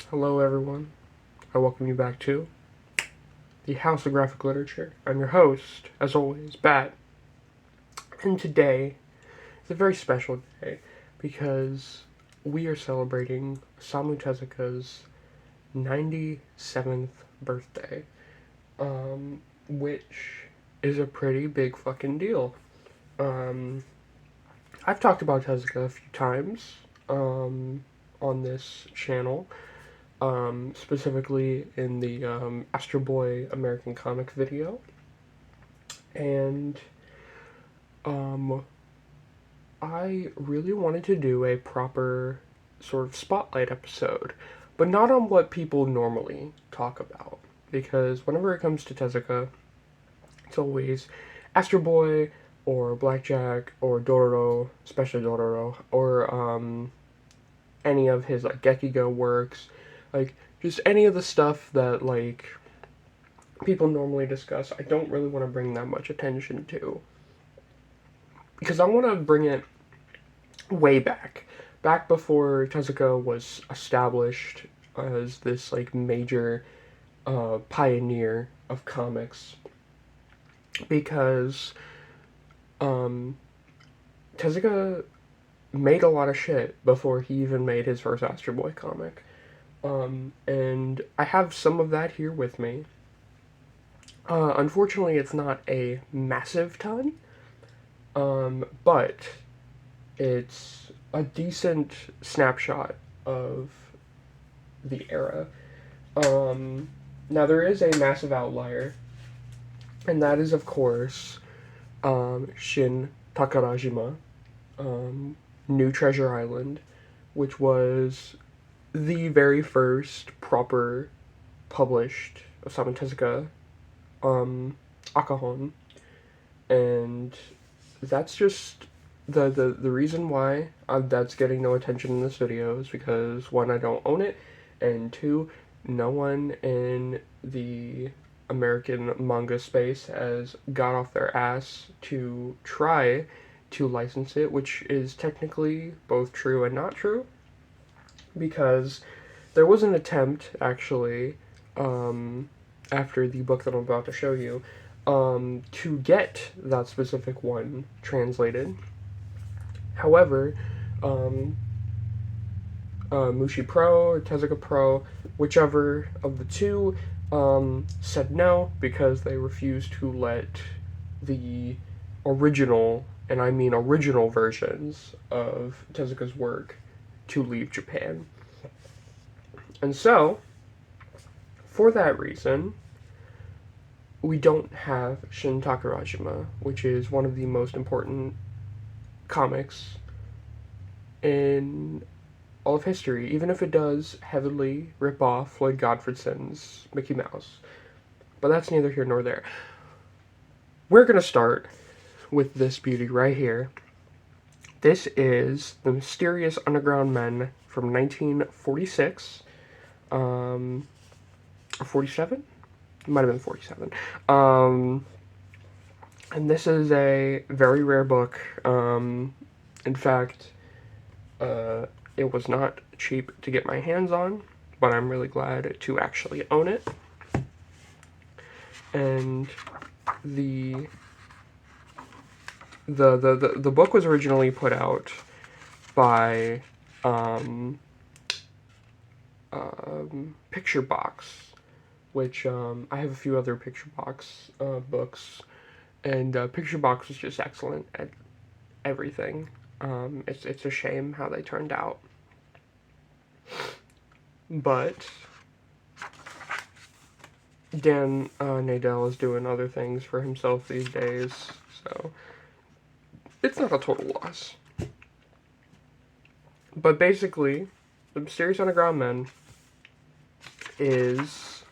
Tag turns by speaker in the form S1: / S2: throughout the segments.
S1: Hello, everyone. I welcome you back to the House of Graphic Literature. I'm your host, as always, Bat. And today is a very special day because we are celebrating Osamu Tezuka's 97th birthday, which is a pretty big fucking deal. I've talked about Tezuka a few times on this channel. Specifically in the Astro Boy American Comic video. And I really wanted to do a proper sort of spotlight episode, but not on what people normally talk about. Because whenever it comes to Tezuka, it's always Astro Boy or Blackjack or Dororo, especially Dororo, or any of his like Gekigo works. Like, just any of the stuff that, like, people normally discuss, I don't really want to bring that much attention to. Because I want to bring it way back. Back before Tezuka was established as this, like, major pioneer of comics. Because Tezuka made a lot of shit before he even made his first Astro Boy comic. And I have some of that here with me. Unfortunately, it's not a massive ton, but it's a decent snapshot of the era. Now, there is a massive outlier, and that is, of course, Shin Takarajima, New Treasure Island, which was the very first proper published Osamu Tezuka Akahon, and that's just the reason why that's getting no attention in this video is because, one, I don't own it, and two, no one in the American manga space has got off their ass to try to license it, which is technically both true and not true. Because there was an attempt, actually, after the book that I'm about to show you, to get that specific one translated. However, Mushi Pro or Tezuka Pro, whichever of the two, said no because they refused to let the original, and I mean original versions of Tezuka's work to leave Japan. And so, for that reason, we don't have Shin Takarajima, which is one of the most important comics in all of history, even if it does heavily rip off Lloyd Godfredson's Mickey Mouse. But that's neither here nor there. We're going to start with this beauty right here. This is The Mysterious Underground Men from 1946. 47? It might have been 47. And this is a very rare book. In fact, it was not cheap to get my hands on, but I'm really glad to actually own it. And the book was originally put out by Picture Box, which I have a few other Picture Box books, and Picture Box was just excellent at everything. It's a shame how they turned out, but Dan Nadell is doing other things for himself these days, so it's not a total loss. But basically, The Mysterious Underground Men is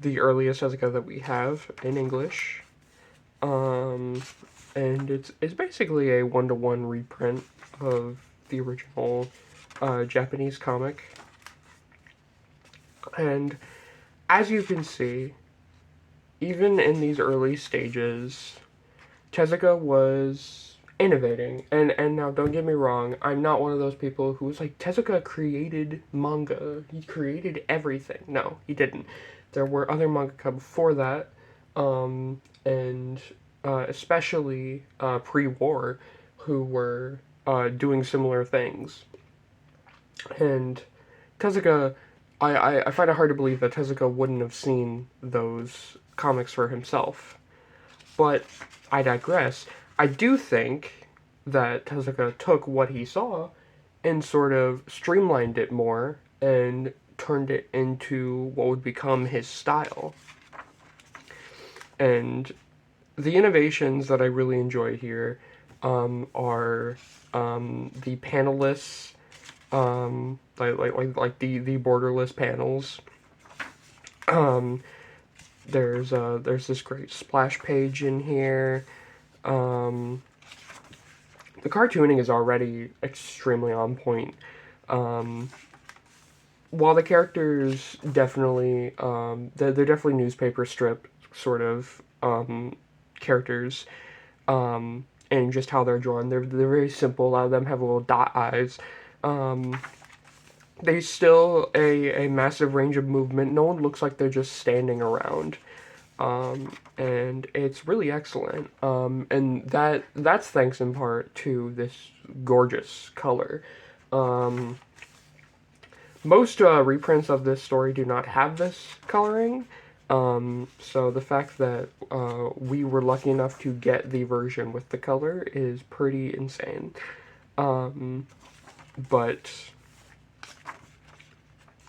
S1: the earliest Tezuka that we have in English. And it's basically a one-to-one reprint of the original Japanese comic. And as you can see, even in these early stages, Tezuka was innovating. And now don't get me wrong, I'm not one of those people who's like Tezuka created manga. He created everything. No, he didn't. There were other mangaka before that, and especially pre-war, who were doing similar things. And Tezuka, I find it hard to believe that Tezuka wouldn't have seen those comics for himself. But I digress. I do think that Tezuka took what he saw and sort of streamlined it more and turned it into what would become his style. And the innovations that I really enjoy here are the panelists, the borderless panels. Um, there's this great splash page in here. Um, the cartooning is already extremely on point. Um, while the characters definitely they're definitely newspaper strip sort of characters, and just how they're drawn, they're very simple. A lot of them have little dot eyes. Um, they still a massive range of movement. No one looks like they're just standing around. And it's really excellent. And that's thanks in part to this gorgeous color. Um, most reprints of this story do not have this coloring. So the fact that we were lucky enough to get the version with the color is pretty insane. Um, but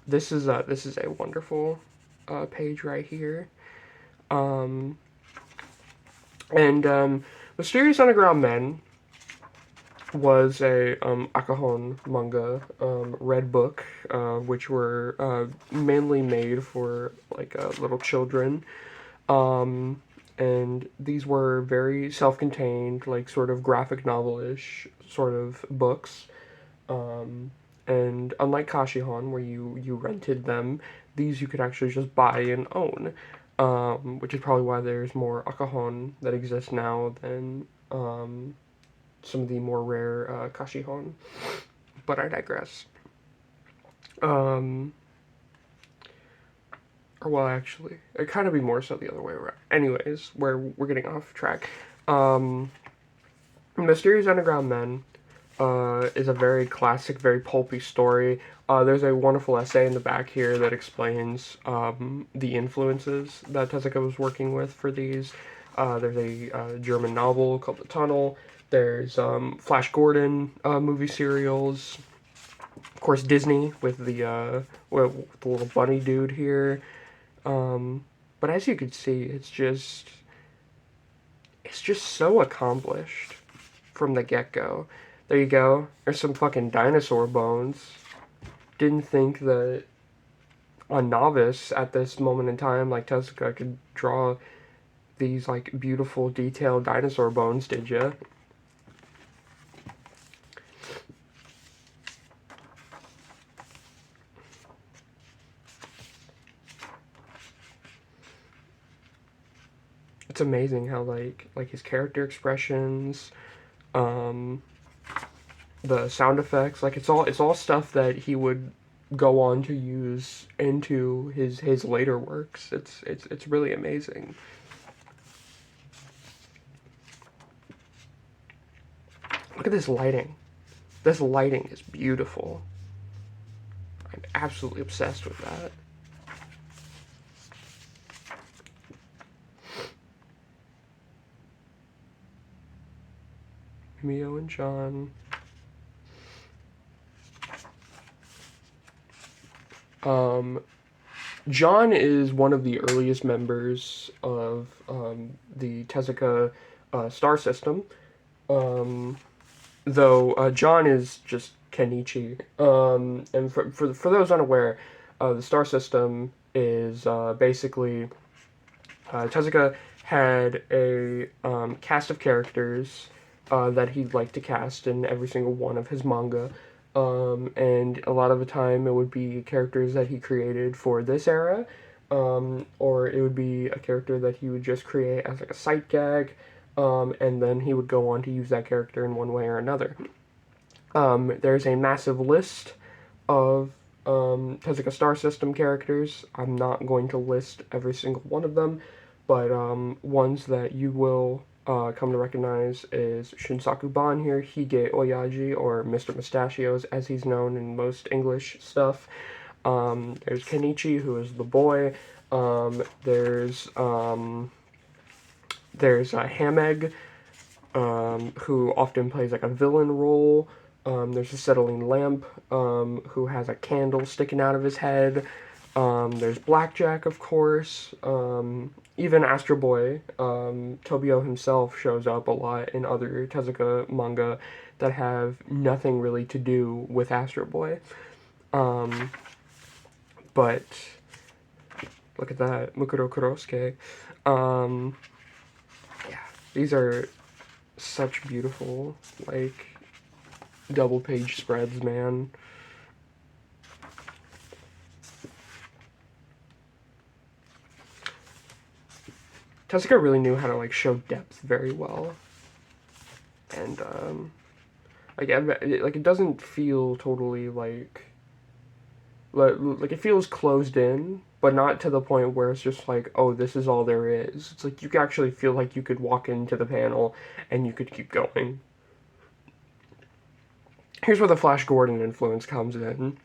S1: this is a wonderful page right here. Um, and Mysterious Underground Men was a Akahon manga red book, which were mainly made for like little children. And these were very self-contained, like sort of graphic novel-ish sort of books. And unlike Kashihon, where you rented them, these you could actually just buy and own. Which is probably why there's more Akahon that exist now than some of the more rare Kashihon. But I digress. Um, or well, actually, it kind of be more so the other way around. Anyways, where we're getting off track. Mysterious Underground Men is a very classic, very pulpy story. There's a wonderful essay in the back here that explains the influences that Tezuka was working with for these. There's a German novel called The Tunnel. There's Flash Gordon movie serials. Of course, Disney with with the little bunny dude here. But as you can see, it's just so accomplished from the get-go. There you go. There's some fucking dinosaur bones. Didn't think that a novice at this moment in time like Tezuka could draw these like beautiful detailed dinosaur bones, did ya? It's amazing how like his character expressions, um, the sound effects, like it's all stuff that he would go on to use into his later works. It's really amazing. Look at this lighting. This lighting is beautiful. I'm absolutely obsessed with that. Mio and John. Um, John is one of the earliest members of the Tezuka star system. Um, though John is just Kenichi. And for those unaware, the star system is basically Tezuka had a cast of characters that he'd like to cast in every single one of his manga. And a lot of the time it would be characters that he created for this era, or it would be a character that he would just create as like a sight gag. and then he would go on to use that character in one way or another. There's a massive list of Tezuka Star System characters. I'm not going to list every single one of them, but ones that you will come to recognize is Shunsaku Ban here, Hige Oyaji, or Mr. Mustachios, as he's known in most English stuff. There's Kenichi, who is the boy. There's Hameg, who often plays like a villain role. There's a Acetylene Lamp, who has a candle sticking out of his head. There's Blackjack, of course. Even Astro Boy, Tobio himself shows up a lot in other Tezuka manga that have nothing really to do with Astro Boy. But look at that, Mukuro Kurosuke. Yeah, these are such beautiful, like, double page spreads, man. Tezuka really knew how to, like, show depth very well. And, like, it doesn't feel totally, like, it feels closed in, but not to the point where it's just like, oh, this is all there is. It's like you actually feel like you could walk into the panel and you could keep going. Here's where the Flash Gordon influence comes in,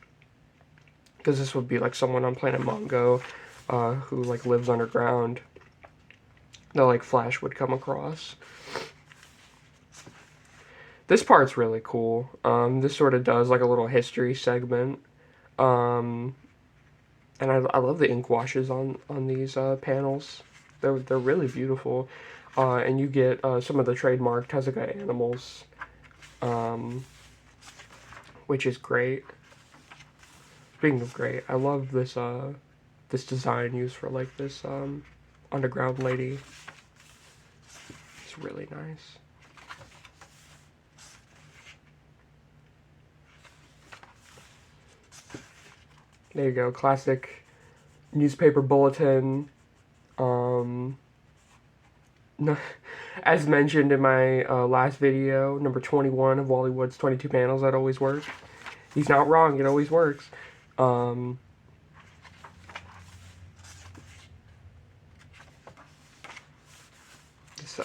S1: because this would be like someone on Planet Mongo who like lives underground that like Flash would come across. This part's really cool. This sort of does like a little history segment. And I love the ink washes on these panels. They're really beautiful. And you get some of the trademark Tezuka animals, which is great. Speaking of great, I love this this design used for like this underground lady. It's really nice. There you go, classic newspaper bulletin. As mentioned in my last video, number 21 of Wally Wood's 22 panels that always work. He's not wrong, it always works. This,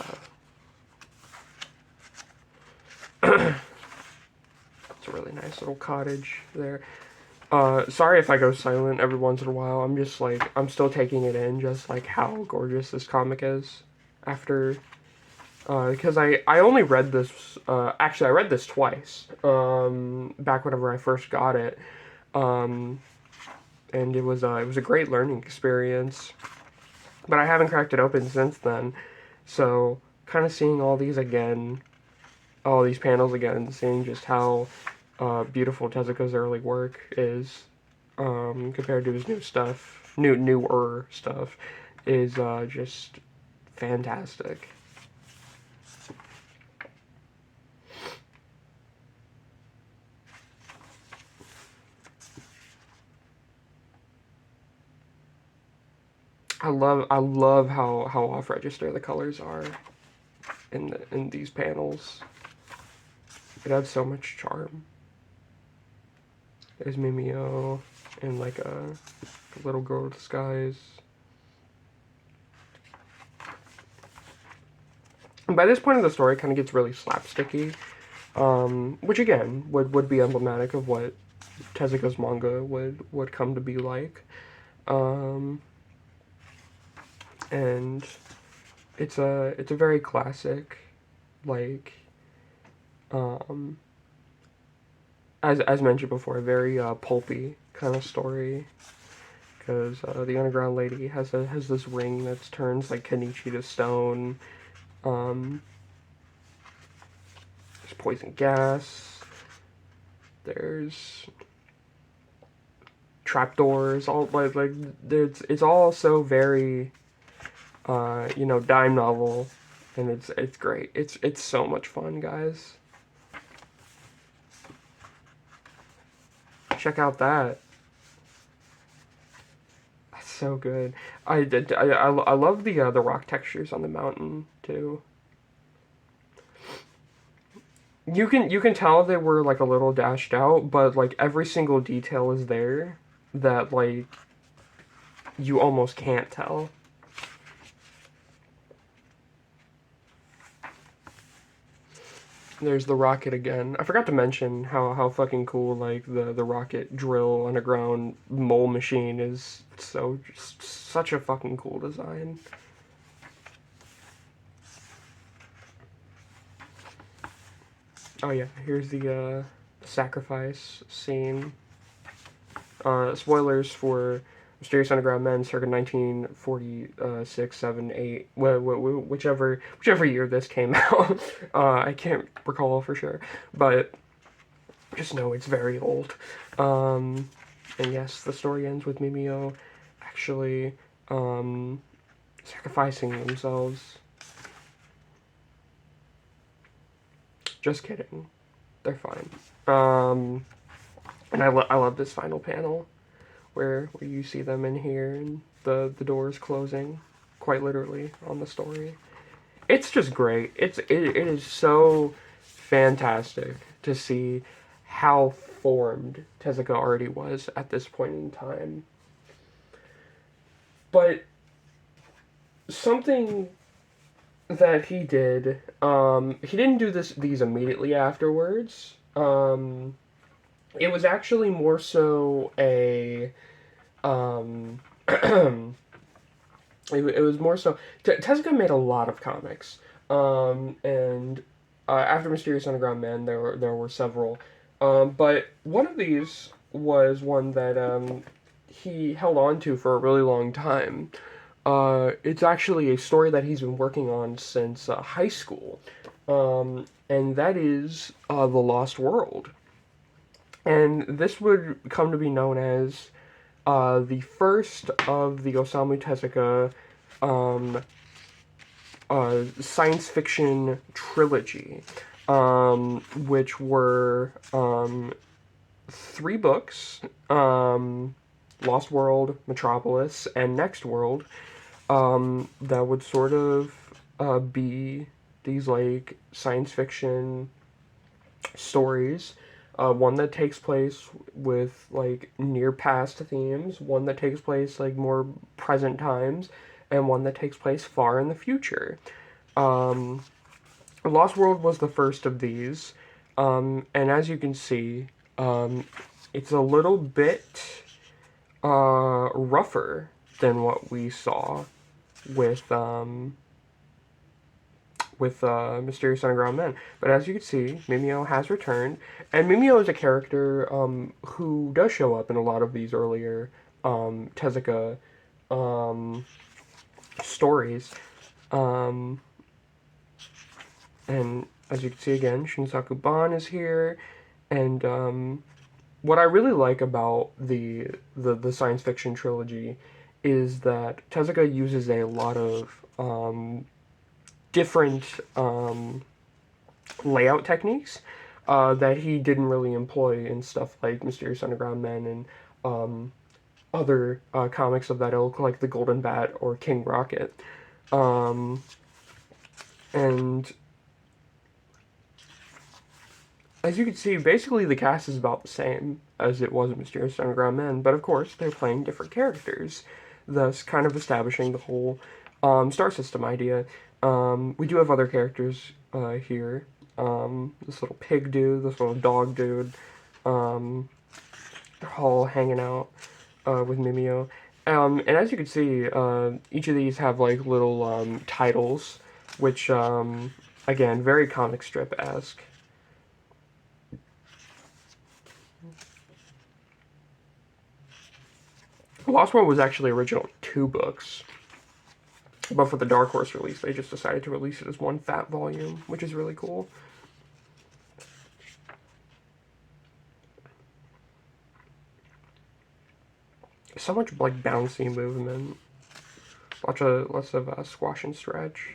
S1: it's a really nice little cottage there. Sorry if I go silent every once in a while. I'm just like, I'm still taking it in, just like how gorgeous this comic is. After, because I only read this, actually I read this twice, back whenever I first got it, and it was a great learning experience, but I haven't cracked it open since then, so kind of seeing all these again, all these panels again, seeing just how beautiful Tezuka's early work is, compared to his new stuff, newer stuff, is just fantastic. I love how off register the colors are in these panels. It adds so much charm. There's Mimio and like a little girl disguise. And by this point of the story, it kind of gets really slapsticky, which again would be emblematic of what Tezuka's manga would come to be like. And it's a very classic, like, as mentioned before, a very pulpy kind of story, because the underground lady has this ring that turns like Kenichi to stone. There's poison gas. There's trapdoors. All like it's all so very dime novel, and it's great. It's so much fun, guys. Check out that. That's so good. I love the rock textures on the mountain too. you can tell they were like a little dashed out, but like every single detail is there that like you almost can't tell. There's the rocket again. I forgot to mention how fucking cool like the rocket drill underground mole machine is. So just such a fucking cool design. Oh yeah, here's the sacrifice scene. Spoilers for Mysterious Underground Men, circa 1946, 7, 8, whichever year this came out. I can't recall for sure, but just know it's very old. And yes, the story ends with Mimio actually sacrificing themselves. Just kidding. They're fine. And I love this final panel where you see them in here and the doors closing, quite literally, on the story. It's just great. It is so fantastic to see how formed Tezuka already was at this point in time. But something that he didn't do these immediately afterwards. It was actually more so a it was more so Tezuka made a lot of comics, and after Mysterious Underground Man, there were several, but one of these was one that he held on to for a really long time. It's actually a story that he's been working on since high school, and that is The Lost World. And this would come to be known as the first of the Osamu Tezuka um, science fiction trilogy, which were three books: Lost World, Metropolis, and Next World. That would sort of be these like science fiction stories. One that takes place with like near past themes, one that takes place like more present times, and one that takes place far in the future. Um, Lost World was the first of these, and as you can see, it's a little bit rougher than what we saw with Mysterious Underground Men. But as you can see, Mimio has returned, and Mimio is a character who does show up in a lot of these earlier Tezuka stories. Um, and as you can see again, Shinsaku Ban is here, and what I really like about the science fiction trilogy is that Tezuka uses a lot of different layout techniques that he didn't really employ in stuff like Mysterious Underground Men and other comics of that ilk, like The Golden Bat or King Rocket. Um, and as you can see, basically the cast is about the same as it was in Mysterious Underground Men, but of course they're playing different characters, thus kind of establishing the whole star system idea. We do have other characters here. This little pig dude, this little dog dude. They're all hanging out with Mimio. And as you can see, each of these have like little titles, which, again, very comic strip-esque. Lost World was actually originally 2 books, but for the Dark Horse release, they just decided to release it as one fat volume, which is really cool. So much like bouncy movement, lots of squash and stretch.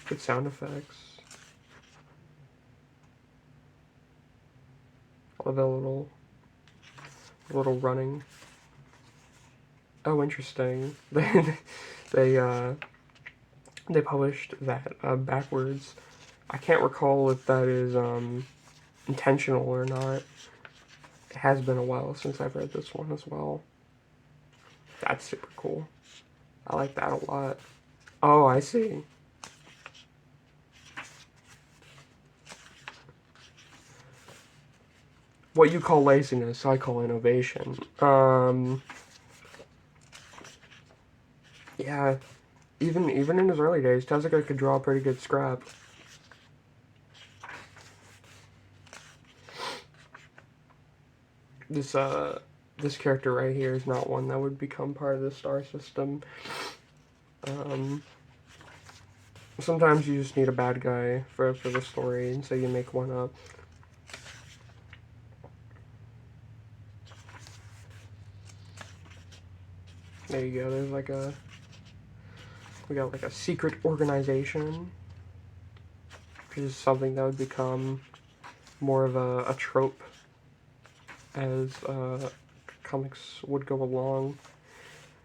S1: Good sound effects. I love that little running. Oh, interesting. they They published that backwards. I can't recall if that is intentional or not. It has been a while since I've read this one as well. That's super cool. I like that a lot. Oh, I see. What you call laziness, I call innovation. Yeah, even in his early days, Tezuka could draw pretty good scrap. This this character right here is not one that would become part of the star system. Um, Sometimes you just need a bad guy for the story, and so you make one up. There you go. There's like we got like a secret organization, which is something that would become more of a trope as comics would go along.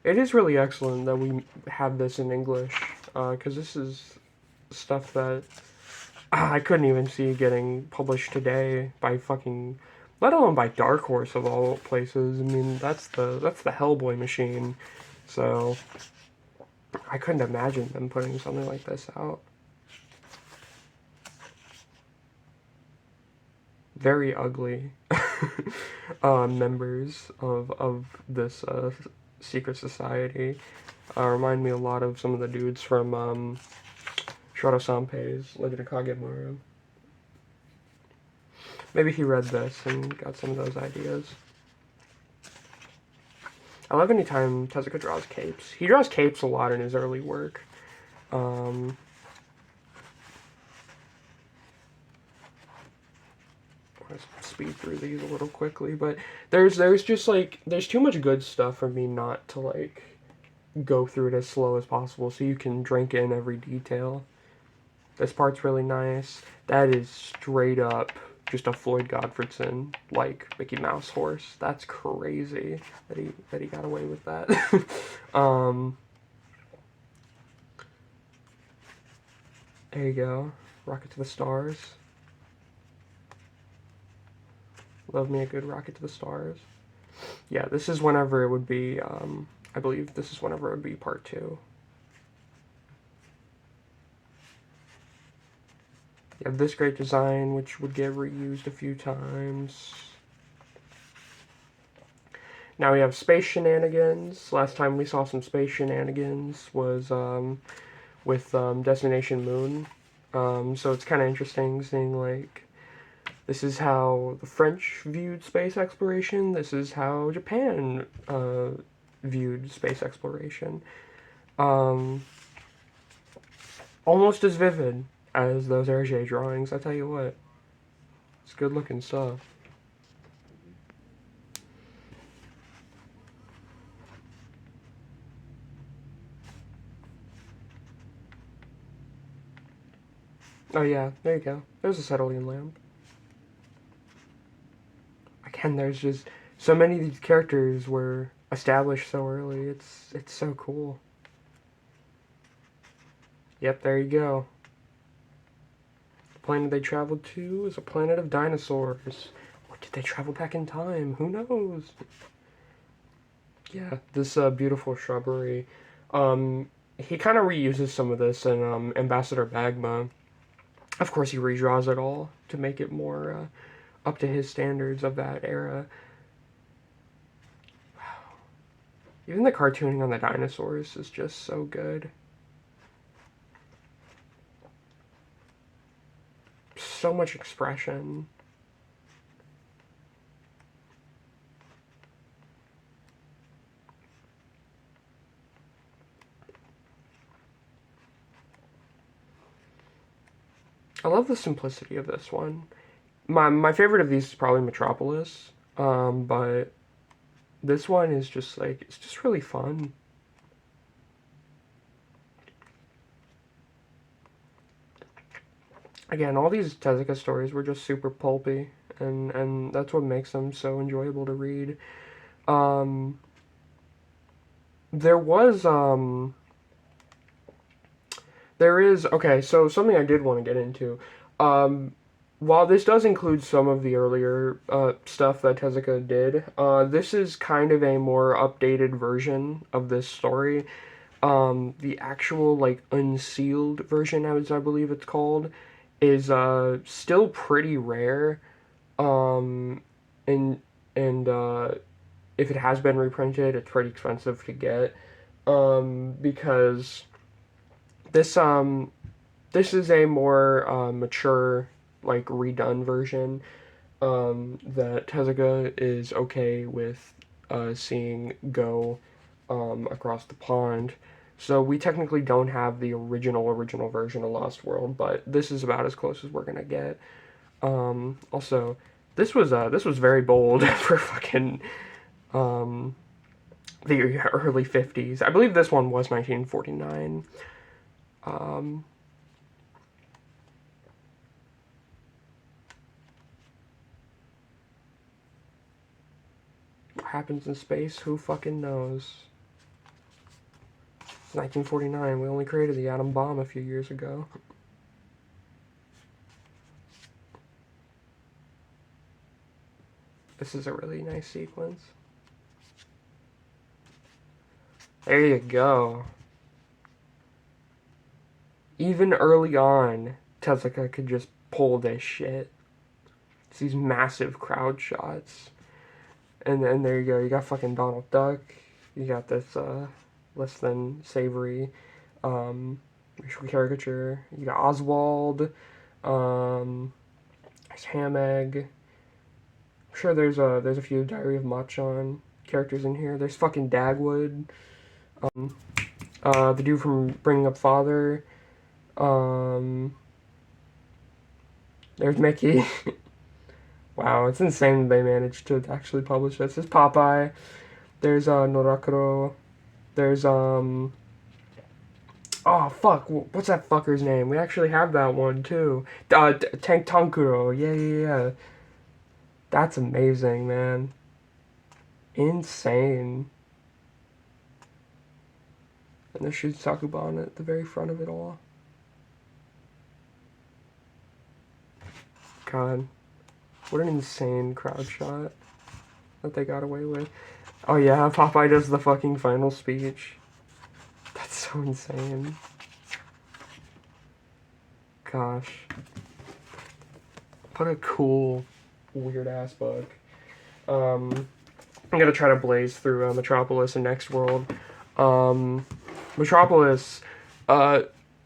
S1: It is really excellent that we have this in English, because this is stuff that I couldn't even see getting published today by fucking, let alone by Dark Horse of all places. I mean, that's the Hellboy machine. So I couldn't imagine them putting something like this out. Very ugly members of this secret society. Remind me a lot of some of the dudes from Shota Sanpei's Legend of Kagemura. Maybe he read this and got some of those ideas. I love any time Tezuka draws capes. He draws capes a lot in his early work. Let's speed through these a little quickly, but there's just like there's too much good stuff for me not to like go through it as slow as possible, so you can drink in every detail. This part's really nice. That is straight up just a Floyd Godfredson like Mickey Mouse horse. That's crazy that he got away with that. There you go. Rocket to the Stars. Love me a good Rocket to the Stars. Yeah, this is whenever it would be, I believe this is whenever it would be part 2. You have this great design, which would get reused a few times. Now we have space shenanigans. Last time we saw some space shenanigans was with Destination Moon. So it's kind of interesting seeing like this is how the French viewed space exploration. This is how Japan viewed space exploration. Almost as vivid as those Hergé drawings. I tell you what, it's good looking stuff. Oh yeah, there you go. There's a Cerulean lamp. Again, there's just so many of these characters were established so early. It's so cool. Yep, there you go. The planet they traveled to is a planet of dinosaurs. Or did they travel back in time? Who knows? Yeah, this beautiful shrubbery. He kind of reuses some of this in Ambassador Bagma. Of course, he redraws it all to make it more up to his standards of that era. Wow. Even the cartooning on the dinosaurs is just so good. So much expression. I love the simplicity of this one. My favorite of these is probably Metropolis, but this one is just like it's just really fun. Again, all these Tezuka stories were just super pulpy, and that's what makes them so enjoyable to read. Um, there was There is, okay, so something I did want to get into. Um, while this does include some of the earlier stuff that Tezuka did, this is kind of a more updated version of this story. The actual, like, unsealed version, as I believe it's called, is still pretty rare. Um, and and if it has been reprinted, it's pretty expensive to get. Because this this is a more mature, like redone version that Tezuka is okay with seeing go across the pond. So we technically don't have the original version of Lost World, but this is about as close as we're gonna get. Also, this was very bold for fucking um, the early 50s. I believe this one was 1949. Um, what happens in space? Who fucking knows? It's 1949. We only created the atom bomb a few years ago. This is a really nice sequence. There you go. Even early on, Tezuka could just pull this shit. It's these massive crowd shots. And then there you go. You got fucking Donald Duck. You got this less than savory caricature. You got Oswald. There's Ham Egg. I'm sure there's a few Diary of Machan characters in here. There's fucking Dagwood. The dude from Bringing Up Father. Um, there's Mickey. Wow, it's insane they managed to actually publish this. There's Popeye. There's Norakuro. There's oh fuck, what's that fucker's name? We actually have that one too. Tank Tankuro. Yeah. That's amazing, man. Insane. And there's Sakuban at the very front of it all. God, what an insane crowd shot that they got away with. Oh yeah, Popeye does the fucking final speech. That's so insane. Gosh. What a cool, weird ass book. I'm gonna try to blaze through Metropolis and Next World. Metropolis,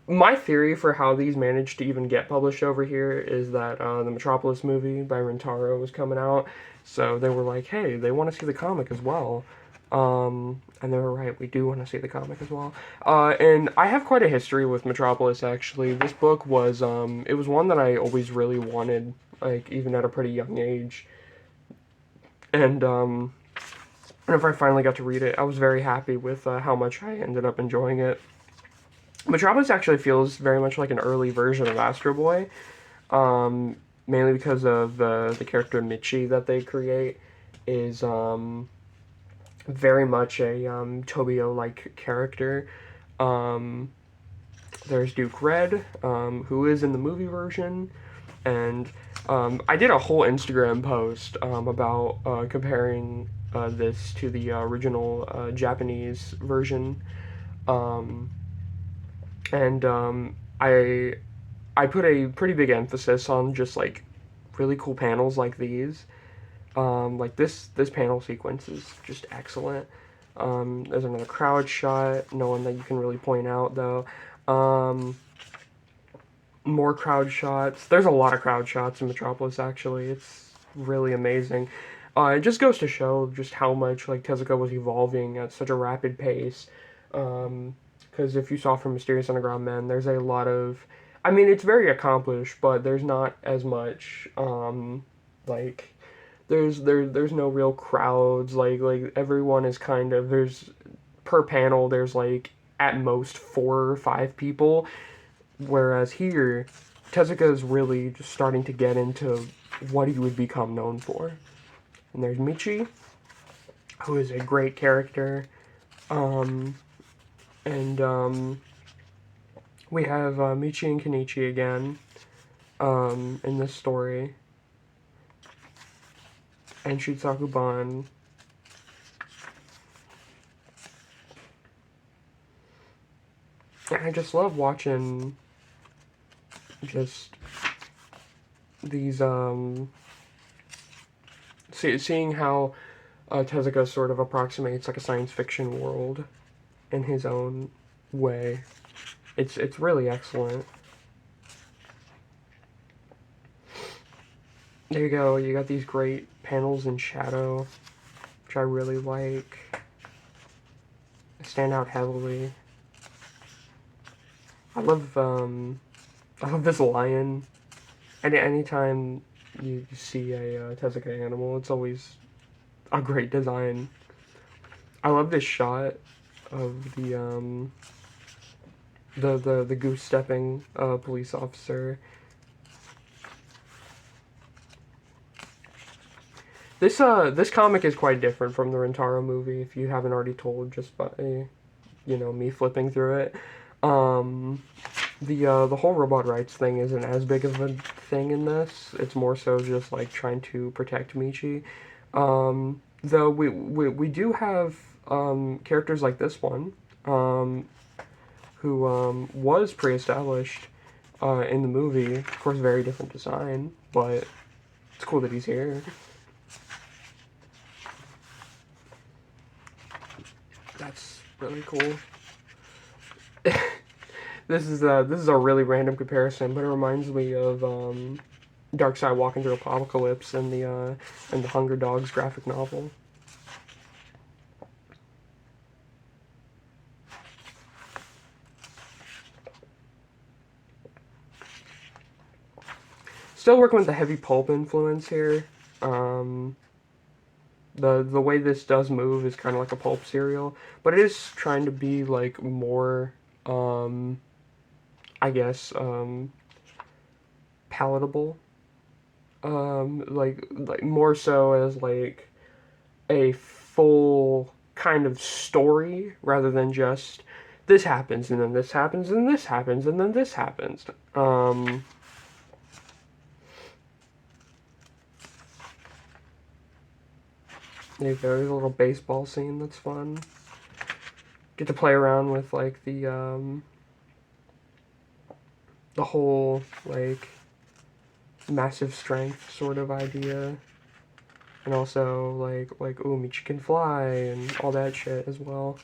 S1: my theory for how these managed to even get published over here is that the Metropolis movie by Rintaro was coming out, so they were like, hey, they want to see the comic as well. And they were right, we do want to see the comic as well. And I have quite a history with Metropolis, actually. This book was, it was one that I always really wanted, like, even at a pretty young age. And, whenever I finally got to read it, I was very happy with how much I ended up enjoying it. Metropolis actually feels very much like an early version of Astro Boy, mainly because of the character Michi that they create is very much a Tobio-like character. Um, there's Duke Red, who is in the movie version, and I did a whole Instagram post about comparing this to the original Japanese version, um, and I put a pretty big emphasis on just like really cool panels like these. Like this panel sequence is just excellent. There's another crowd shot, no one that you can really point out though. More crowd shots. There's a lot of crowd shots in Metropolis actually. It's really amazing. It just goes to show just how much like Tezuka was evolving at such a rapid pace. Because if you saw from Mysterious Underground Men, there's a lot of, I mean, it's very accomplished, but there's not as much like there's no real crowds. Like everyone is kind of there's per panel there's like at most 4 or 5 people, whereas here Tezuka is really just starting to get into what he would become known for. And there's Michi, who is a great character. And We have Michi and Kenichi again in this story, and Shitsaku-ban. And I just love watching just these, seeing how Tezuka sort of approximates like a science fiction world in his own way. It's really excellent. There you go. You got these great panels in shadow, which I really like. They stand out heavily. I love this lion. Anytime you see a Tezuka animal, it's always a great design. I love this shot of the goose stepping police officer. This comic is quite different from the Rentaro movie. If you haven't already told, just by me flipping through it. The whole robot rights thing isn't as big of a thing in this. It's more so just like trying to protect Michi. Though we do have characters like this one, who was pre-established in the movie. Of course, very different design, but it's cool that he's here. That's really cool. This is a really random comparison, but it reminds me of Darkseid walking through Apocalypse in the Hunger Dogs graphic novel. Still working with the heavy pulp influence here. The way this does move is kind of like a pulp cereal, but it is trying to be like more, I guess, palatable. Like more so as like a full kind of story rather than just this happens and then this happens and this happens and then this happens. There you go, there's a little baseball scene that's fun. Get to play around with like the whole like massive strength sort of idea, and also like ooh, Michi can fly and all that shit as well.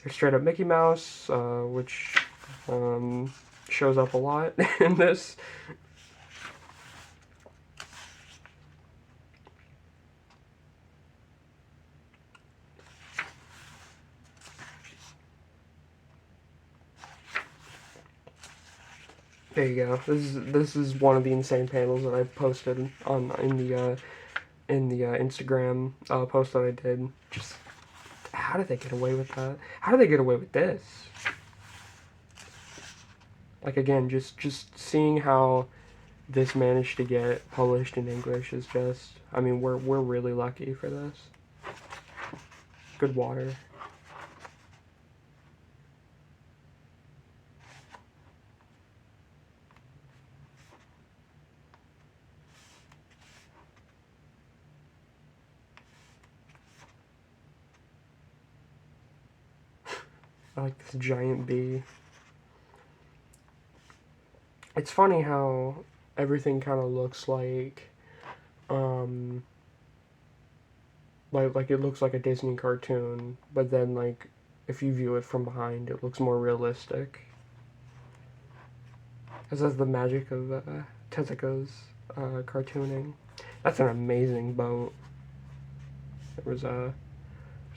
S1: There's straight up Mickey Mouse, which shows up a lot in this. There you go. This is one of the insane panels that I posted on in the Instagram post that I did. Just how did they get away with that? How did they get away with this? Like again, just seeing how this managed to get published in English is just. I mean, we're really lucky for this. Good water. I like this giant bee. It's funny how everything kind of looks like it looks like a Disney cartoon, but then like if you view it from behind, it looks more realistic. This is the magic of Tezuka's cartooning. That's an amazing boat. There's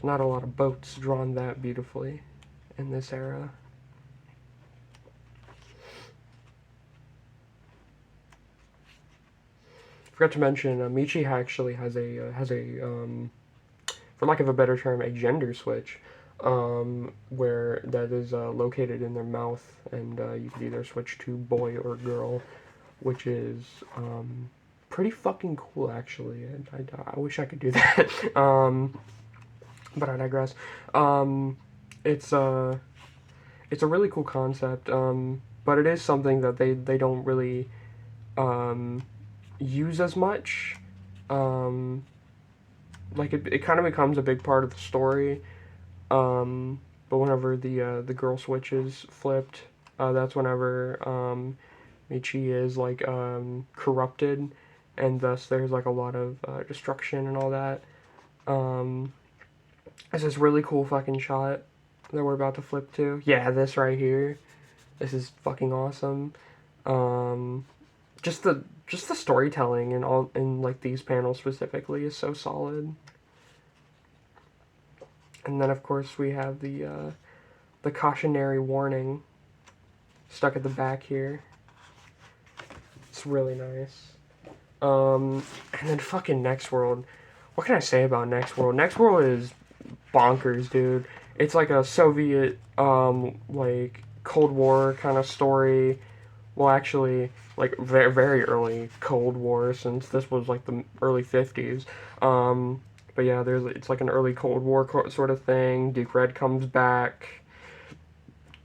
S1: not a lot of boats drawn that beautifully in this era. Forgot to mention, Michi actually has a for lack of a better term, a gender switch, where that is located in their mouth, and you could either switch to boy or girl, which is pretty fucking cool, actually. And I wish I could do that, but I digress. It's it's a really cool concept, but it is something that they don't really um, use as much. Um, like it kind of becomes a big part of the story. But whenever the girl switch is flipped, that's whenever Michi is like corrupted, and thus there's like a lot of destruction and all that. Um, it's this really cool fucking shot that we're about to flip to. Yeah, this right here. This is fucking awesome. Um, just the storytelling and all in like these panels specifically is so solid. And then of course we have the cautionary warning stuck at the back here. It's really nice. And then fucking Next World. What can I say about Next World? Next World is bonkers, dude. It's like a Soviet, like Cold War kind of story. Well, actually, like very very early Cold War, since this was like the early 50s. But yeah, it's like an early Cold War sort of thing. Duke Red comes back.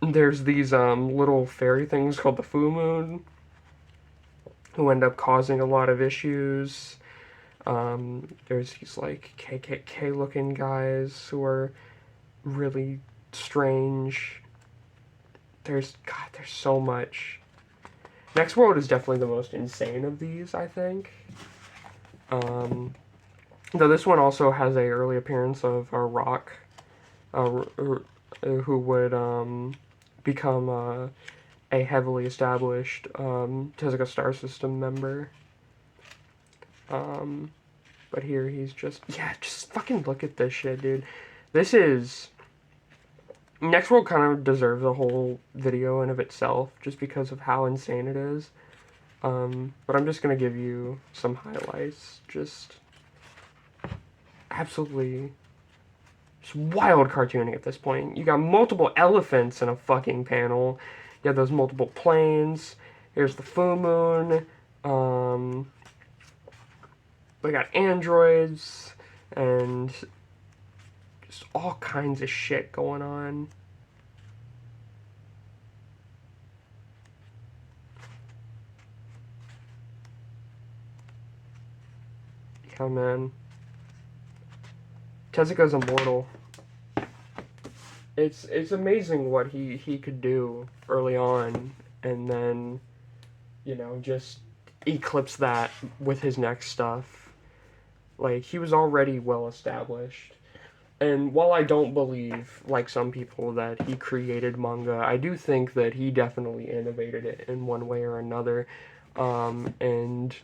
S1: There's these little fairy things called the Fu Moon, who end up causing a lot of issues. There's these like KKK looking guys who are really strange. There's so much. Next World is definitely the most insane of these, I think. Um, though this one also has a early appearance of a Rock, who would become a heavily established Tezuka Star System member. But here he's just fucking look at this shit, dude. This is Next World kind of deserves a whole video in of itself just because of how insane it is. But I'm just gonna give you some highlights. Just absolutely just wild cartooning at this point. You got multiple elephants in a fucking panel. You have those multiple planes. Here's the full moon. We got androids and just all kinds of shit going on. Yeah, man. Tezuka's immortal. It's amazing what he could do early on, and then, you know, just eclipse that with his next stuff. Like, he was already well established. And while I don't believe, like some people, that he created manga, I do think that he definitely innovated it in one way or another. And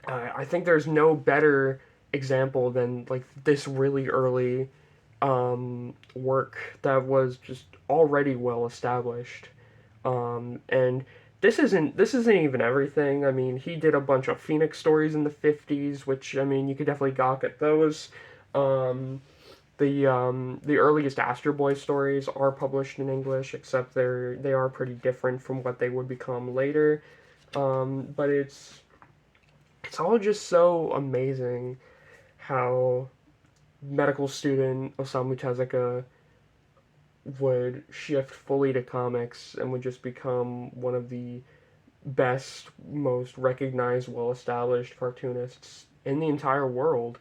S1: I think there's no better example than like this really early work that was just already well established. And this isn't even everything. I mean, he did a bunch of Phoenix stories in the 50s, which I mean, you could definitely gawk at those. The earliest Astro Boy stories are published in English, except they are pretty different from what they would become later. But it's all just so amazing how medical student Osamu Tezuka would shift fully to comics and would just become one of the best, most recognized, well-established cartoonists in the entire world.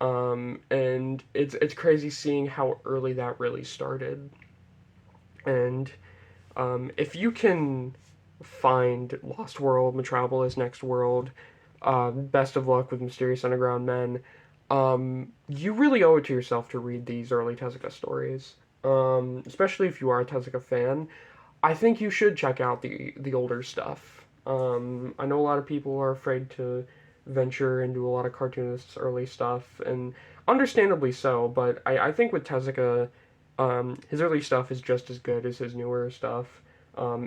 S1: And it's crazy seeing how early that really started. And if you can find Lost World, Metropolis, Next World, Best of Luck with Mysterious Underground Men, you really owe it to yourself to read these early Tezuka stories. Especially if you are a Tezuka fan, I think you should check out the older stuff. I know a lot of people are afraid to venture into a lot of cartoonists' early stuff, and understandably so. But I think with Tezuka, his early stuff is just as good as his newer stuff,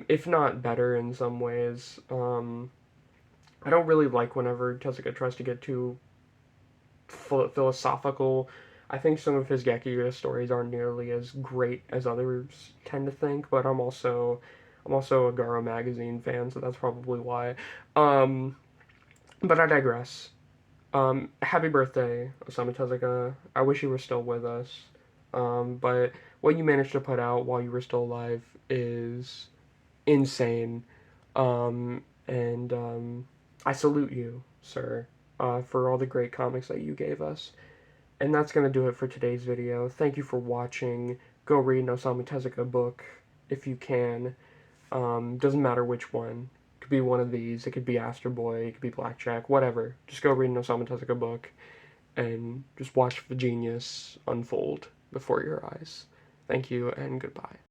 S1: if not better in some ways. I don't really like whenever Tezuka tries to get too philosophical. I think some of his Gekiga stories aren't nearly as great as others tend to think, but I'm also a Garo magazine fan, so that's probably why. Um, but I digress. Happy birthday, Osamu Tezuka. I wish you were still with us. But what you managed to put out while you were still alive is insane. And I salute you, sir, for all the great comics that you gave us. And that's going to do it for today's video. Thank you for watching. Go read an Osamu Tezuka book if you can. Doesn't matter which one. It could be one of these. It could be Astro Boy. It could be Blackjack. Whatever. Just go read an Osamu Tezuka book and just watch the genius unfold before your eyes. Thank you and goodbye.